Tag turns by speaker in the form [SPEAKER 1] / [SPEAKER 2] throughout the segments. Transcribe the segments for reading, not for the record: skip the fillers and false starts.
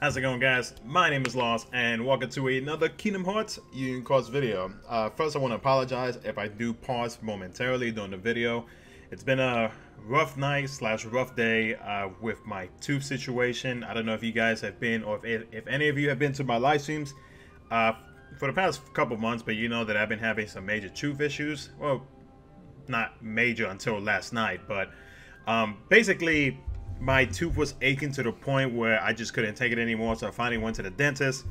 [SPEAKER 1] How's it going, guys? My name is Lost, and welcome to another Kingdom Hearts Union Course video. First, I want to apologize if I do pause momentarily during the video. It's been a rough night / rough day with my tooth situation. I don't know if you guys have been, or if any of you have been to my live streams for the past couple months, but you know that I've been having some major tooth issues. Well, not major until last night, but basically my tooth was aching to the point where I just couldn't take it anymore, so I finally went to the dentist,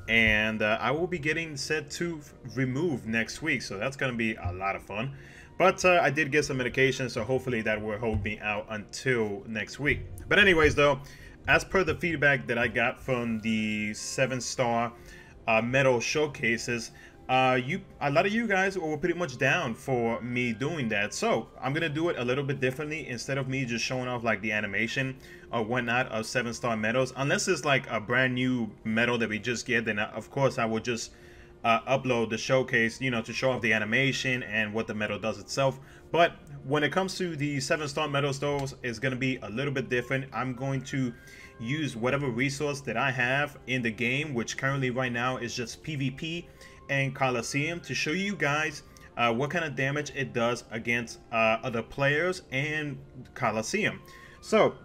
[SPEAKER 1] and I will be getting said tooth removed next week, so that's gonna be a lot of fun. But I did get some medication, so hopefully that will hold me out until next week. But anyways, though, as per the feedback that I got from the 7-star medal showcases, a lot of you guys were pretty much down for me doing that, so I'm gonna do it a little bit differently. Instead of me just showing off like the animation or whatnot of 7-star medals, unless it's like a brand new medal that we just get, then of course I would just upload the showcase, you know, to show off the animation and what the medal does itself. But when it comes to the 7-star medals, though, it's gonna be a little bit different. I'm going to use whatever resource that I have in the game, which currently right now is just PvP and Coliseum, to show you guys what kind of damage it does against other players and Coliseum. So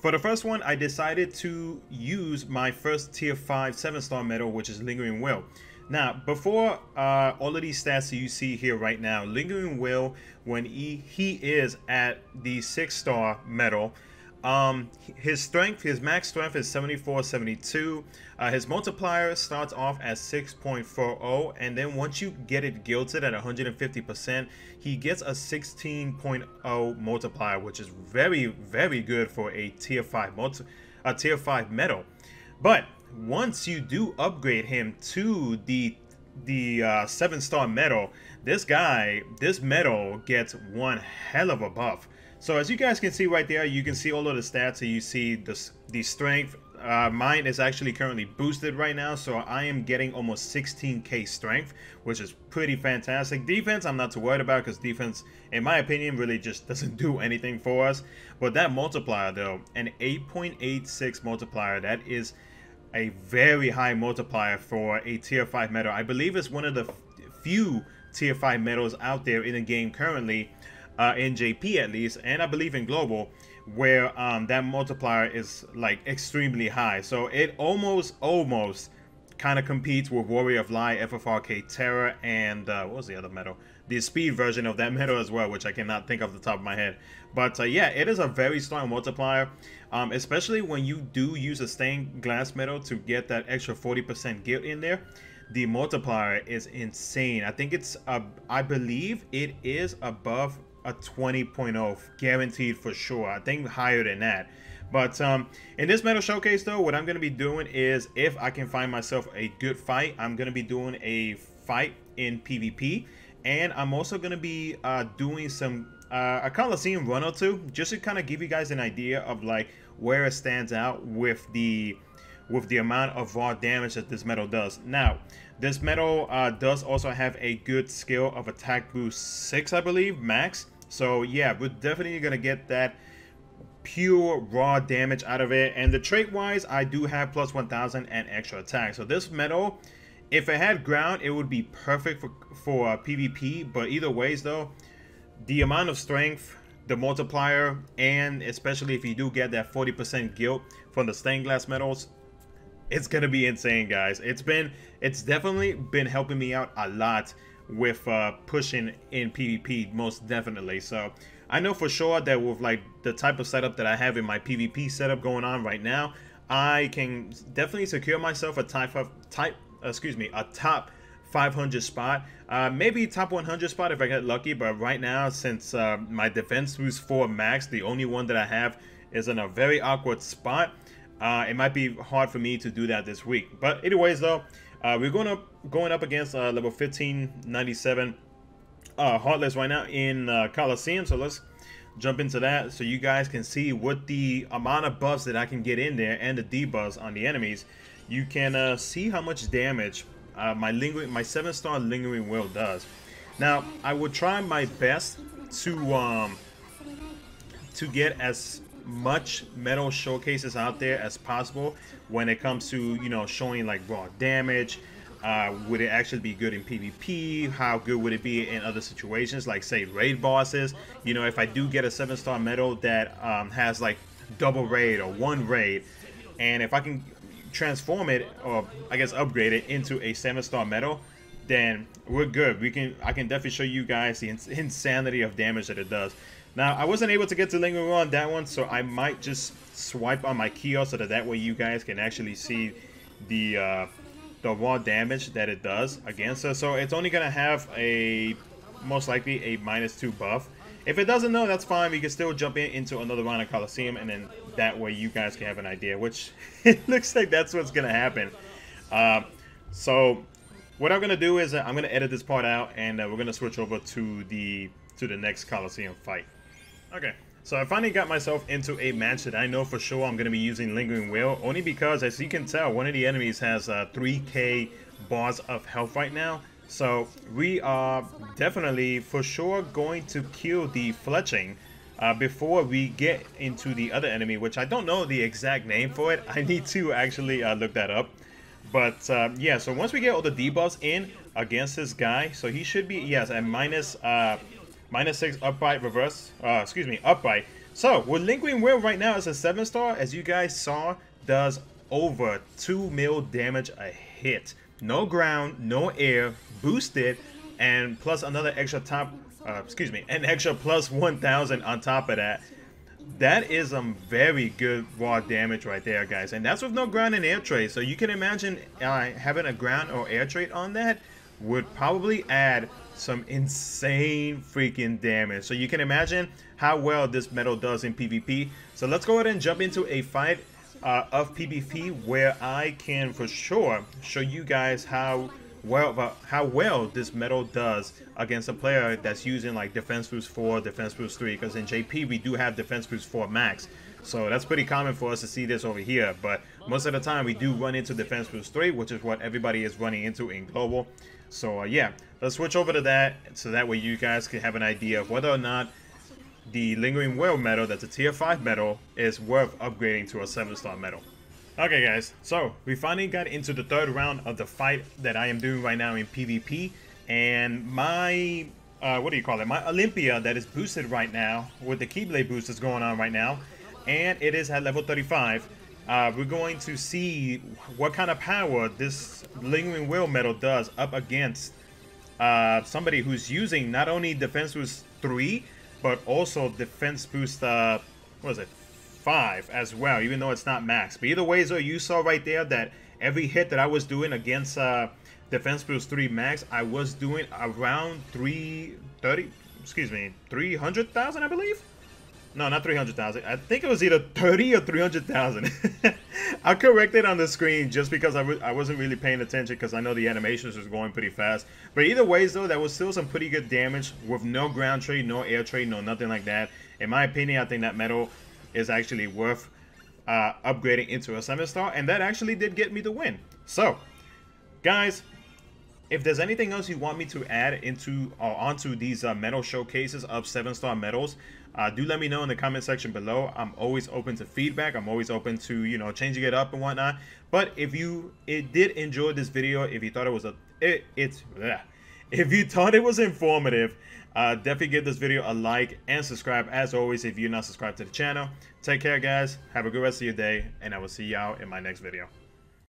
[SPEAKER 1] for the first one, I decided to use my first tier 5 7-star medal, which is Lingering Will. Now, before all of these stats that you see here right now, Lingering Will, when he is at the 6-star medal, his strength, his max strength is 7472. His multiplier starts off at 6.40, and then once you get it gilded at 150%, he gets a 16.0 multiplier, which is very, very good for a tier 5 medal. But once you do upgrade him to the 7-star medal, this medal gets one hell of a buff. So as you guys can see right there, you can see all of the stats. So you see the strength. Mine is actually currently boosted right now, so I am getting almost 16k strength, which is pretty fantastic. Defense, I'm not too worried about, because defense, in my opinion, really just doesn't do anything for us. But that multiplier, though, an 8.86 multiplier, that is a very high multiplier for a tier 5 medal. I believe it's one of the few tier 5 medals out there in the game currently, in JP at least, and I believe in global, where that multiplier is like extremely high. So it almost kind of competes with Warrior of Light, FFRK Terror, and what was the other medal? The speed version of that medal as well, which I cannot think off the top of my head. But yeah, it is a very strong multiplier, especially when you do use a stained glass medal to get that extra 40% guild in there. The multiplier is insane. I think it's I believe it is above a 20.0 guaranteed for sure. I think higher than that. But in this medal showcase, though, what I'm going to be doing is, if I can find myself a good fight, I'm going to be doing a fight in PvP, and I'm also going to be doing some a Coliseum run or two, just to kind of give you guys an idea of like where it stands out with the amount of raw damage that this medal does. Now, this medal does also have a good skill of attack boost 6, I believe, max. So yeah, we're definitely gonna get that pure raw damage out of it. And the trait wise, I do have plus 1000 and extra attack. So this medal, if it had ground, it would be perfect for PvP. But either ways, though, the amount of strength, the multiplier, and especially if you do get that 40% guild from the stained glass medals, it's gonna be insane, guys. It's definitely been helping me out a lot with pushing in PvP, most definitely. So I know for sure that with like the type of setup that I have in my PvP setup going on right now, I can definitely secure myself a top 500 spot, maybe top 100 spot if I get lucky. But right now, since my defense boost 4 max, the only one that I have, is in a very awkward spot, it might be hard for me to do that this week. But anyways, though, we're going up against level 1597 Heartless right now in Coliseum. So let's jump into that, so you guys can see what the amount of buffs that I can get in there and the debuffs on the enemies. You can see how much damage my 7-star Lingering Will does. Now, I will try my best to get as much metal showcases out there as possible when it comes to, you know, showing like raw damage. Would it actually be good in PvP? How good would it be in other situations, like say raid bosses? You know, if I do get a 7-star medal that has like double raid or one raid, and if I can transform it, or I guess upgrade it into a 7-star medal, then we're good. I can definitely show you guys the insanity of damage that it does. Now, I wasn't able to get to Lingering Will on that one, so I might just swipe on my kiosk so that way you guys can actually see the raw damage that it does against us. So it's only gonna have a most likely a -2 buff. If it doesn't know, that's fine. We can still jump into another round of Coliseum, and then that way you guys can have an idea, which it looks like that's what's gonna happen. So what I'm gonna do is I'm gonna edit this part out, and we're gonna switch over to the next Coliseum fight. Okay. So I finally got myself into a match that I know for sure I'm going to be using Lingering Will, only because, as you can tell, one of the enemies has 3k bars of health right now. So we are definitely for sure going to kill the Fletching before we get into the other enemy, which I don't know the exact name for it. I need to actually look that up. But yeah, so once we get all the debuffs in against this guy, so he should be, yes, at -6 upright reverse, upright. So with Lingering Will right now as a 7-star, as you guys saw, does over 2 mil damage a hit. No ground, no air, boosted, and plus another extra an extra plus 1,000 on top of that. That is some very good raw damage right there, guys, and that's with no ground and air trade. So you can imagine having a ground or air trade on that would probably add some insane freaking damage. So you can imagine how well this medal does in PvP. So let's go ahead and jump into a fight of PvP where I can for sure show you guys how well this medal does against a player that's using like Defense Boost 4, Defense Boost 3, because in JP we do have Defense Boost 4 max. So that's pretty common for us to see this over here, but most of the time we do run into Defense Boost 3, which is what everybody is running into in Global. So yeah, let's switch over to that, so that way you guys can have an idea of whether or not the Lingering Will medal, that's a tier 5 medal, is worth upgrading to a 7-star medal. Okay guys, so we finally got into the third round of the fight that I am doing right now in PvP, and my what do you call it, my Olympia that is boosted right now with the Keyblade boost is going on right now, and it is at level 35. We're going to see what kind of power this Lingering Will medal does up against somebody who's using not only Defense Boost 3, but also Defense Boost, what is it, 5 as well, even though it's not max. But either way, so you saw right there that every hit that I was doing against Defense Boost 3 max, I was doing around 300,000, I believe. No, not 300,000. I think it was either 30 or 300,000. I'll correct it on the screen just because I wasn't really paying attention, because I know the animations was going pretty fast. But either ways though, that was still some pretty good damage with no ground trade, no air trade, no nothing like that. In my opinion, I think that medal is actually worth upgrading into a 7-star, and that actually did get me the win. So, guys, if there's anything else you want me to add into or onto these medal showcases of 7-star medals, do let me know in the comment section below. I'm always open to feedback. I'm always open to, you know, changing it up and whatnot. But if you did enjoy this video, if you thought it was if you thought it was informative, definitely give this video a like and subscribe as always if you're not subscribed to the channel. Take care, guys. Have a good rest of your day, and I will see y'all in my next video.